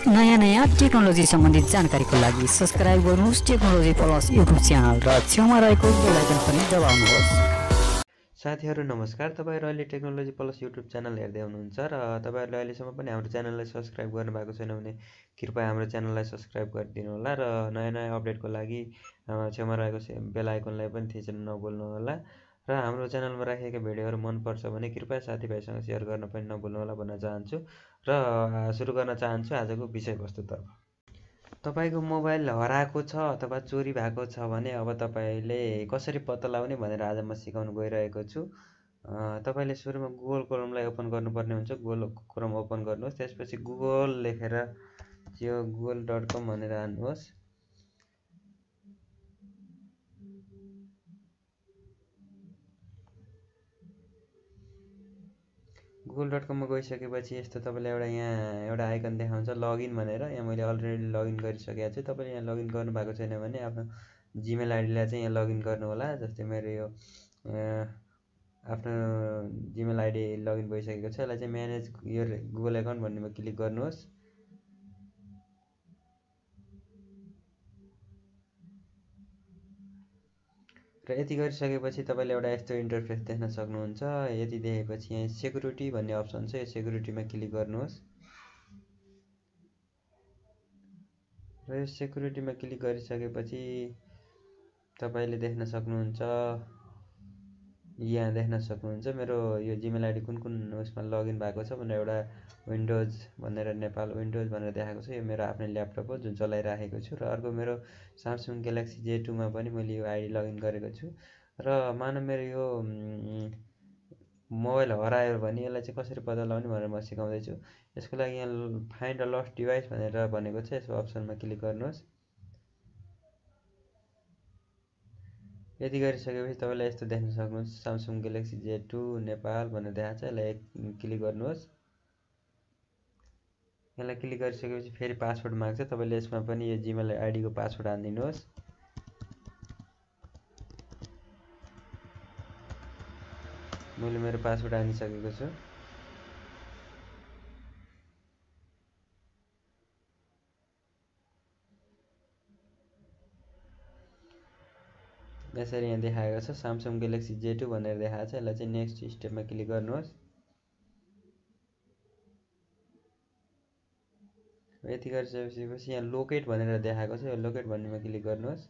नयाँ टेक्नोलोजी सम्बन्धित जानकारीको लागि सब्स्क्राइब गर्नुहोस् टेक्नोलोजी प्लस युट्युब च्यानल र छेउमा रहेको बेल आइकन पनि दबाउनुहोस्। साथीहरू नमस्कार, तपाईहरु अहिले टेक्नोलोजी प्लस युट्युब च्यानल हेर्दै हुनुहुन्छ र तपाईहरुले अहिलेसम्म पनि हाम्रो च्यानललाई सब्स्क्राइब गर्नुभएको छैन भने कृपया हाम्रो च्यानललाई सब्स्क्राइब गरिदिनु होला र नयाँ अपडेटको लागि छेउमा रहेको बेल आइकनलाई पनि थिच्न नभुल्नु होला र हाम्रो च्यानलमा राखेका भिडियोहरु मन पर्छ भने कृपया साथीभाइसँग शेयर गर्न पनि नभुल्नु होला भन्न चाहन्छु र सुरु गर्न चाहन्छु आजको विषयवस्तुतर्फ। तपाईको मोबाइल हराएको छ अथवा चोरी भएको छ भने अब तपाईले कसरी पत्ता लगाउने भनेर आज म सिकाउन गइरहेको छु। तपाईले सुरुमा गुगल क्रोमलाई ओपन गर्नुपर्ने हुन्छ। गुगल क्रोम ओपन गर्नुहोस्, त्यसपछि गुगल लेखेर यो google.com भनेर हान्नुहोस्। google.com मा गइसकेपछि यस्तो तपाईलाई एउटा आइकन देखाउँछ लगइन भनेर। यहाँ मैले अलरेडी लगइन गरिसकेको छु। तपाईले यहाँ लगइन गर्नु भएको छैन भने आफ्नो जीमेल आइडीलाई चाहिँ यहाँ लगइन गर्नु होला। जस्तै मेरो यो आफ्नो जीमेल आइडी लगइन भइसकेको छ। यसलाई चाहिँ म्यानेज योर गुगल अकाउन्ट भन्नेमा क्लिक गर्नुहोस्। र यति गरिसकेपछि तपाईले एउटा यस्तो इन्टरफेस देख्न सक्नुहुन्छ। यति देखेपछि यहाँ सेक्युरिटी भन्ने अप्सन छ, यो सेक्युरिटीमा क्लिक गर्नुहोस्। र यो सेक्युरिटीमा क्लिक गरिसकेपछि तपाईले देख्न सक्नुहुन्छ, यहाँ देख्न सक्नुहुन्छ मेरो यो जीमेल आइडी कुन उसमा लगइन भएको छ भनेर एउटा विन्डोज भनेर नेपाल विन्डोज भनेर देखाएको छ। यो मेरो आफ्नो ल्यापटप हो जुन चलाइराखेको छु र अर्को मेरो स्यामसङ ग्यालेक्सी J2 मा पनि मैले यो आइडी लगइन गरेको छु। र मानव मेरो यो मोबाइल हरायो भने यसलाई चाहिँ कसरी पत्ता लगाउने भनेर म सिकाउँदै छु। यसको लागि यहाँ फाइन्ड अ लस्ट डिभाइस भनेर भनेको छ, यसको अप्सनमा क्लिक गर्नुहोस्। यति गरिसकेपछि तपाईले यस्तो देख्न सक्नुहुन्छ, स्यामसङ ग्यालेक्सी J2 नेपाल भनेर देखाएको छ। यसलाई क्लिक गर्नुहोस्। यसलाई क्लिक गरिसकेपछि फेरि पासवर्ड माग्छ। तपाईले यसमा पनि यो जीमेल आइडीको पासवर्ड हाल्दिनुहोस्। मैले मेरो पासवर्ड हालिसकेको छु। यसरी यहाँ देखाएको छ स्यामसङ ग्यालेक्सी J2 भनेर देखाएको छ। यसलाई चाहिँ नेक्स्ट स्टेपमा क्लिक गर्नुहोस्। यति गरिसकेपछि यहाँ लोकेट भनेर देखाएको छ, यो लोकेट भन्नेमा क्लिक गर्नुहोस्।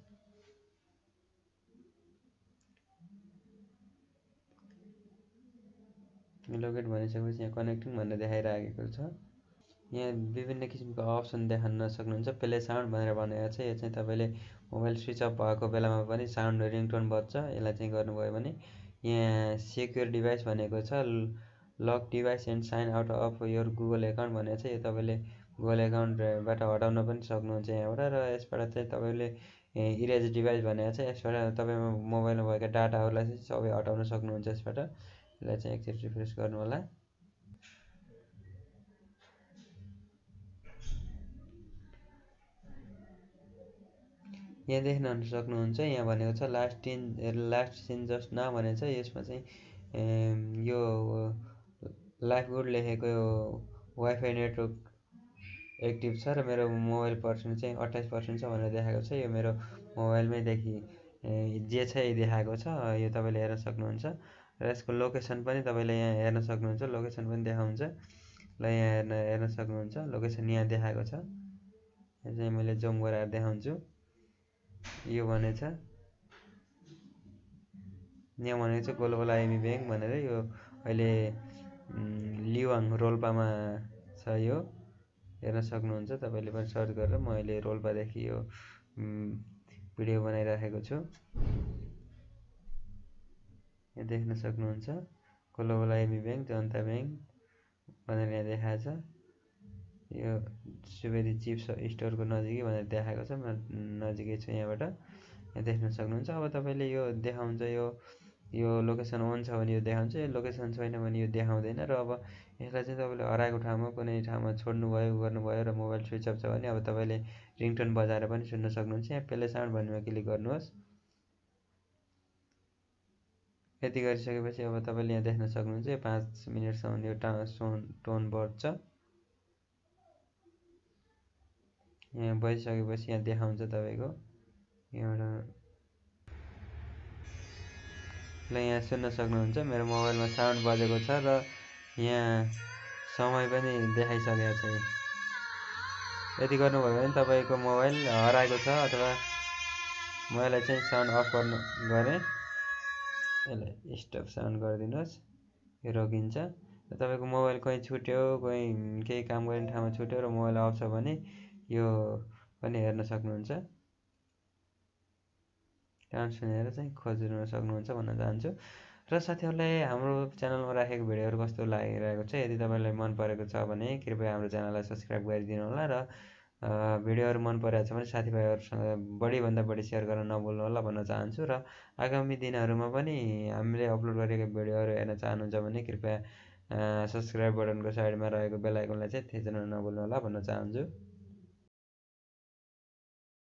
लोकेट भनिसकेपछि यहाँ कनेक्टिङ भनेर देखाइरहेको छ। यहाँ विभिन्न किसिमको अप्सन देख्न सक्नुहुन्छ। प्ले साउन्ड भनेर भनेको छ। यो चाहिँ तपाईले मोबाइल स्विच अफ भएको बेलामा पनि साउन्ड रिङटोन बज्छ। यसलाई चाहिँ गर्नुभयो भने यहाँ सेक्युर डिभाइस भनेको छ, lock device and sign out of your Google account भनेको छ। यो तपाईले गुगल अकाउन्टबाट हटाउन पनि सक्नुहुन्छ यहाँबाट। र यसबाट चाहिँ तपाईले इरेज डिभाइस भनेको छ, यसबाट तपाईको मोबाइलमा भएका डाटाहरूलाई चाहिँ सबै हटाउन सक्नुहुन्छ यसबाट। यसलाई चाहिँ एकचोटि रिफ्रेस गर्नु होला। यहाँ देख्न सक्नुहुन्छ, यहाँ भनेको छ लास्ट सिन जस्ट नाउ भनेको छ। यसमा चाहिँ यो लाइफ गुड लेखेको वाइफाई नेटवर्क एक्टिभ छ र मेरो मोबाइल पर्सेन्ट चाहिँ 28% छ भनेर देखाएको छ। यो मेरो मोबाइलमै जे छ यही देखाएको छ। यो तपाईले हेर्न सक्नुहुन्छ र यसको लोकेसन पनि तपाईले यहाँ हेर्न सक्नुहुन्छ। लोकेसन पनि देखाउँछ। ल यहाँ हेर्न सक्नुहुन्छ, लोकेसन यहाँ देखाएको छ। यो चाहिँ मैले जुम गरेर देखाउँछु। यो भनेछ यहाँ भनेको छ ग्लोबल आइएमई ब्याङ्क भनेर। यो अहिले लिवाङ रोल्पामा छ। यो हेर्न सक्नुहुन्छ, तपाईले पनि सर्च गरेर। म अहिले रोल्पादेखि यो भिडियो बनाइराखेको छु। यहाँ देख्न सक्नुहुन्छ ग्लोबल आइएमई ब्याङ्क जनता ब्याङ्क भनेर यहाँ देखाएको छ। यो सुवेदी चिप स्टोरको नजिकै भनेर देखाएको छ। म नजिकै छु यहाँबाट। यहाँ देख्न सक्नुहुन्छ। अब तपाईले यो देखाउँछ, यो लोकेसन अन छ भने यो देखाउँछ, यो लोकेसन छैन भने यो देखाउँदैन। र अब यसलाई चाहिँ तपाईले हराएको ठाउँमा कुनै ठाउँमा छोड्नुभयो गर्नुभयो र मोबाइल स्विच अफ छ भने अब तपाईले रिङटोन बजाएर पनि सुन्न सक्नुहुन्छ। यहाँ प्ले साउन्ड भन्नेमा क्लिक गर्नुहोस्। यति गरिसकेपछि अब तपाईले यहाँ देख्न सक्नुहुन्छ, यो 5 मिनेटसम्म यो टोन बढ्छ। यहाँ बजिसकेपछि यहाँ देखाउँछ तपाईँको यहाँबाट ल यहाँ सुन्न सक्नुहुन्छ मेरो मोबाइलमा साउन्ड बजेको छ र यहाँ समय पनि देखाइसकेको छ। यति गर्नुभयो भने तपाईँको मोबाइल हराएको छ अथवा मैले चाहिँ साउन्ड अफ गर्नु गरेँ, यसलाई स्टप साउन्ड गरिदिनुहोस्, यो रोकिन्छ। र तपाईँको मोबाइल कहीँ छुट्यो, कहीँ केही काम गर्ने ठाउँमा छुट्यो र मोबाइल अफ छ भने यो पनि हेर्न सक्नुहुन्छ। काम सुनेर चाहिँ खोज्न सक्नुहुन्छ भन्न चाहन्छु। र साथीहरूलाई हाम्रो च्यानलमा राखेको भिडियोहरू कस्तो लागिरहेको छ, यदि तपाईँलाई मन परेको छ भने कृपया हाम्रो च्यानललाई सब्सक्राइब गरिदिनु होला र भिडियोहरू मन परेको छ भने साथीभाइहरूसँग बढीभन्दा बढी सेयर गर्न नभुल्नु होला भन्न चाहन्छु। र आगामी दिनहरूमा पनि हामीले अपलोड गरेको भिडियोहरू हेर्न चाहनुहुन्छ भने कृपया सब्सक्राइब बटनको साइडमा रहेको बेल आइकनलाई चाहिँ थिच्न नभुल्नु होला भन्न चाहन्छु।